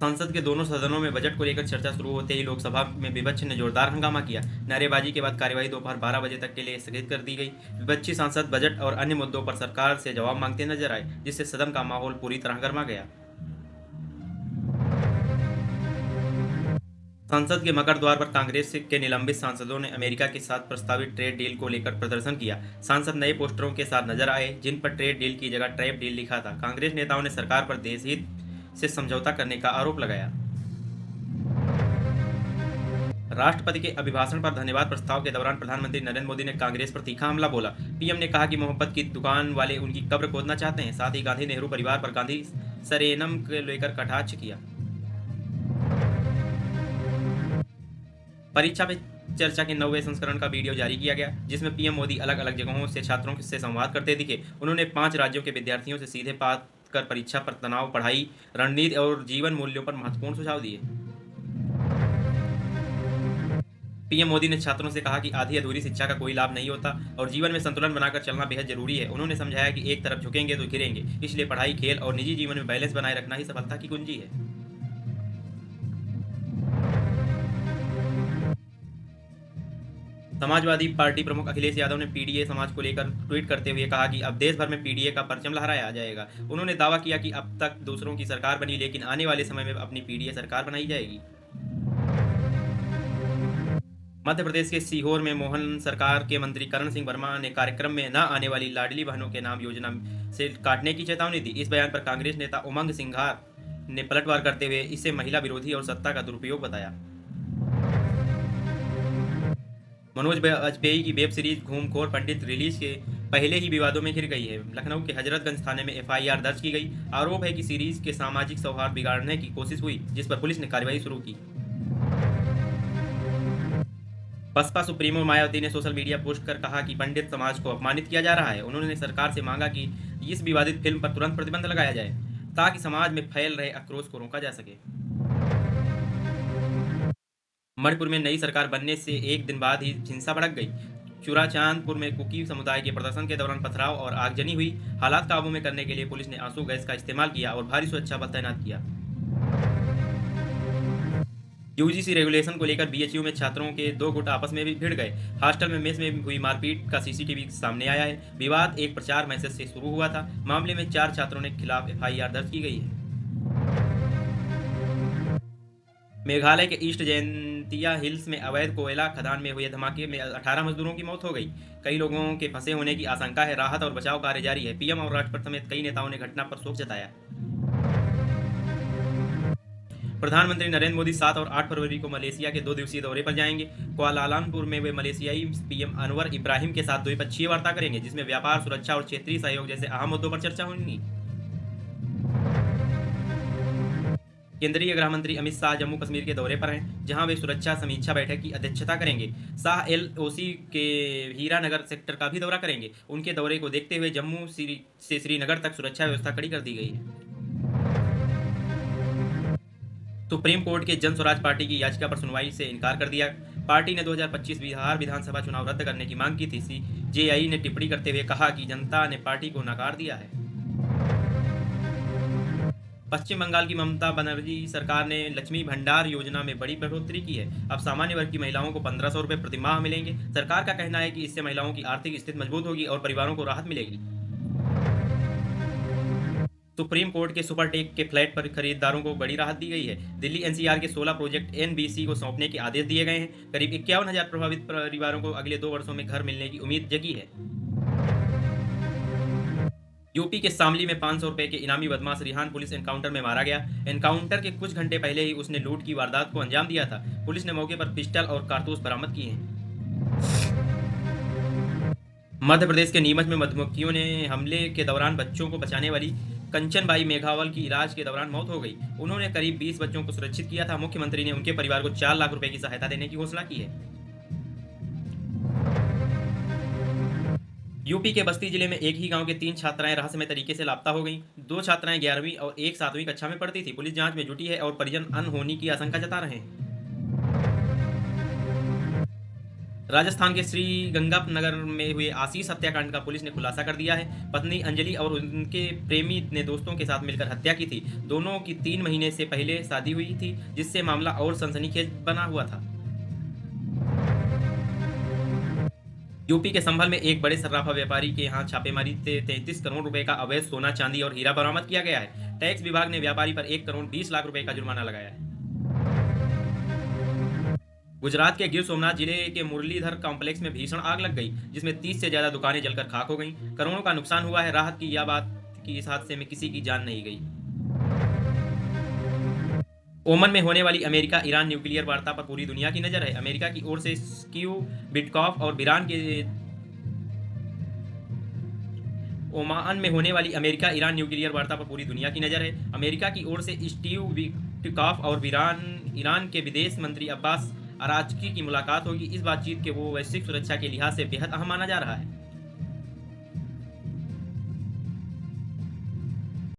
संसद के दोनों सदनों में बजट को लेकर चर्चा शुरू होते ही लोकसभा में विपक्ष ने जोरदार हंगामा किया। नारेबाजी के बाद कार्यवाही दोपहर 12 बजे तक के लिए स्थगित कर दी गई। विपक्षी सांसद बजट और अन्य मुद्दों पर सरकार से जवाब मांगते नजर आए, जिससे सदन का माहौल पूरी तरह गर्मा गया। संसद के मकर द्वार पर कांग्रेस के निलंबित सांसदों ने अमेरिका के साथ प्रस्तावित ट्रेड डील को लेकर प्रदर्शन किया। सांसद नए पोस्टरों के साथ नजर आए, जिन पर ट्रेड डील की जगह ट्रैप डील लिखा था। कांग्रेस नेताओं ने सरकार पर देशहित से समझौता करने का आरोप लगाया। राष्ट्रपति के अभिभाषण पर धन्यवाद प्रस्ताव के दौरान प्रधानमंत्री नरेंद्र मोदी ने कांग्रेस पर तीखा हमला बोला। पीएम ने कहा कि मोहब्बत की दुकान वाले उनकी कब्र खोदना चाहते हैं। साथ ही गांधी नेहरू परिवार पर गांधी सरेनम को लेकर कटाक्ष किया। परीक्षा पे चर्चा के 9वें संस्करण का वीडियो जारी किया गया, जिसमें पीएम मोदी अलग अलग जगहों से छात्रों से संवाद करते दिखे। उन्होंने 5 राज्यों के विद्यार्थियों से सीधे बात कर परीक्षा पर तनाव, पढ़ाई रणनीति और जीवन मूल्यों पर महत्वपूर्ण सुझाव दिए। पीएम मोदी ने छात्रों से कहा कि आधी अधूरी शिक्षा का कोई लाभ नहीं होता और जीवन में संतुलन बनाकर चलना बेहद जरूरी है। उन्होंने समझाया कि एक तरफ झुकेंगे तो गिरेंगे, इसलिए पढ़ाई, खेल और निजी जीवन में बैलेंस बनाए रखना ही सफलता की कुंजी है। समाजवादी पार्टी प्रमुख अखिलेश यादव ने पीडीए समाज को लेकर ट्वीट करते हुए कहा कि अब देश भर में पीडीए का परचम लहराया जाएगा। उन्होंने दावा किया कि अब तक दूसरों की सरकार बनी, लेकिन आने वाले समय में अपनी पीडीए सरकार बनाई जाएगी। मध्य प्रदेश के सीहोर में मोहन सरकार के मंत्री करण सिंह वर्मा ने कार्यक्रम में न आने वाली लाडली बहनों के नाम योजना से काटने की चेतावनी दी। इस बयान पर कांग्रेस नेता उमंग सिंघार ने पलटवार करते हुए इसे महिला विरोधी और सत्ता का दुरुपयोग बताया। मनोज वाजपेयी की वेब सीरीज घूमखोर पंडित रिलीज के पहले ही विवादों में घिर गई है। लखनऊ के हजरतगंज थाने में एफआईआर दर्ज की गई। आरोप है कि सीरीज के सामाजिक सौहार्द बिगाड़ने की कोशिश हुई, जिस पर पुलिस ने कार्रवाई शुरू की। बसपा सुप्रीमो मायावती ने सोशल मीडिया पोस्ट कर कहा कि पंडित समाज को अपमानित किया जा रहा है। उन्होंने सरकार से मांगा कि इस विवादित फिल्म पर तुरंत प्रतिबंध लगाया जाए, ताकि समाज में फैल रहे आक्रोश को रोका जा सके। मणिपुर में नई सरकार बनने से एक दिन बाद ही हिंसा भड़क गई। चुराचांदपुर में कुकी समुदाय के प्रदर्शन के दौरान पथराव और आगजनी हुई। हालात काबू में करने के लिए पुलिस ने आंसू गैस का इस्तेमाल किया और भारी सुरक्षा बल तैनात किया। यूजीसी रेगुलेशन को लेकर बीएचयू में छात्रों के 2 गुट आपस में भी भिड़ गए। हॉस्टल में मेस में हुई मारपीट का सीसीटीवी सामने आया है। विवाद एक प्रचार मैसेज से शुरू हुआ था। मामले में 4 छात्रों के खिलाफ एफआईआर दर्ज की गई है। मेघालय के ईस्ट जयंतिया हिल्स में अवैध कोयला खदान में हुए धमाके में 18 मजदूरों की मौत हो गई। कई लोगों के फंसे होने की आशंका है। राहत और बचाव कार्य जारी है। पीएम और राष्ट्रपति समेत कई नेताओं ने घटना पर शोक जताया। प्रधानमंत्री नरेंद्र मोदी 7 और 8 फरवरी को मलेशिया के 2 दिवसीय दौरे पर जाएंगे। कुआलालंपुर में वे मलेशियाई पीएम अनवर इब्राहिम के साथ द्विपक्षीय वार्ता करेंगे, जिसमें व्यापार, सुरक्षा और क्षेत्रीय सहयोग जैसे अहम मुद्दों पर चर्चा होगी। केंद्रीय गृह मंत्री अमित शाह जम्मू कश्मीर के दौरे पर हैं, जहां वे सुरक्षा समीक्षा बैठक की अध्यक्षता करेंगे। शाह एलओसी के हीरानगर सेक्टर का भी दौरा करेंगे। उनके दौरे को देखते हुए जम्मू से श्रीनगर तक सुरक्षा व्यवस्था कड़ी कर दी गई है। सुप्रीम कोर्ट के जन स्वराज पार्टी की याचिका पर सुनवाई से इनकार कर दिया। पार्टी ने 2025 बिहार विधानसभा चुनाव रद्द करने की मांग की थी। सीजेआई ने टिप्पणी करते हुए कहा कि जनता ने पार्टी को नकार दिया है। पश्चिम बंगाल की ममता बनर्जी सरकार ने लक्ष्मी भंडार योजना में बड़ी बढ़ोतरी की है। अब सामान्य वर्ग की महिलाओं को 1500 रुपये प्रति माह मिलेंगे। सरकार का कहना है कि इससे महिलाओं की आर्थिक स्थिति मजबूत होगी और परिवारों को राहत मिलेगी। सुप्रीम कोर्ट के सुपरटेक के फ्लैट पर खरीदारों को बड़ी राहत दी गई है। दिल्ली एनसीआर के 16 प्रोजेक्ट एनबीसी को सौंपने के आदेश दिए गए हैं। करीब 51,000 प्रभावित परिवारों को अगले 2 वर्षों में घर मिलने की उम्मीद जगी है। यूपी के शामली में 500 रुपये के इनामी बदमाश रिहान पुलिस एनकाउंटर में मारा गया। एनकाउंटर के कुछ घंटे पहले ही उसने लूट की वारदात को अंजाम दिया था। पुलिस ने मौके पर पिस्टल और कारतूस बरामद किए हैं। मध्य प्रदेश के नीमच में मधुमक्खियों ने हमले के दौरान बच्चों को बचाने वाली कंचनबाई मेघावल की इलाज के दौरान मौत हो गई। उन्होंने करीब 20 बच्चों को सुरक्षित किया था। मुख्यमंत्री ने उनके परिवार को 4 लाख रुपए की सहायता देने की घोषणा की है। यूपी के बस्ती जिले में एक ही गांव के 3 छात्राएं रहस्यमय तरीके से लापता हो गईं। 2 छात्राएं 11वीं और एक 7वीं कक्षा में पढ़ती थी। पुलिस जांच में जुटी है और परिजन अनहोनी की आशंका जता रहे हैं। राजस्थान के श्री गंगानगर में हुए आशीष हत्याकांड का पुलिस ने खुलासा कर दिया है। पत्नी अंजलि और उनके प्रेमी ने दोस्तों के साथ मिलकर हत्या की थी। दोनों की 3 महीने से पहले शादी हुई थी, जिससे मामला और सनसनीखेज बना हुआ था। यूपी के संभल में एक बड़े सर्राफा व्यापारी के यहाँ छापेमारी से 33 करोड़ रुपए का अवैध सोना, चांदी और हीरा बरामद किया गया है। टैक्स विभाग ने व्यापारी पर 1 करोड़ 20 लाख रुपए का जुर्माना लगाया है। गुजरात के गिर सोमनाथ जिले के मुरलीधर कॉम्प्लेक्स में भीषण आग लग गई, जिसमें 30 से ज्यादा दुकानें जलकर खाक हो गईं। करोड़ों का नुकसान हुआ है। राहत की यह बात कि इस हादसे में किसी की जान नहीं गई। ओमन में होने वाली अमेरिका ईरान न्यूक्लियर वार्ता पर पूरी दुनिया की नजर है। अमेरिका की ओर से स्टीव विटकॉफ और ओमान में होने वाली अमेरिका ईरान न्यूक्लियर वार्ता पर पूरी दुनिया की नजर है। अमेरिका की ओर से स्टीव विटकॉफ और ईरान के विदेश मंत्री अब्बास अराक्ची की मुलाकात होगी। इस बातचीत के वो वैश्विक सुरक्षा के लिहाज से बेहद अहम माना जा रहा है।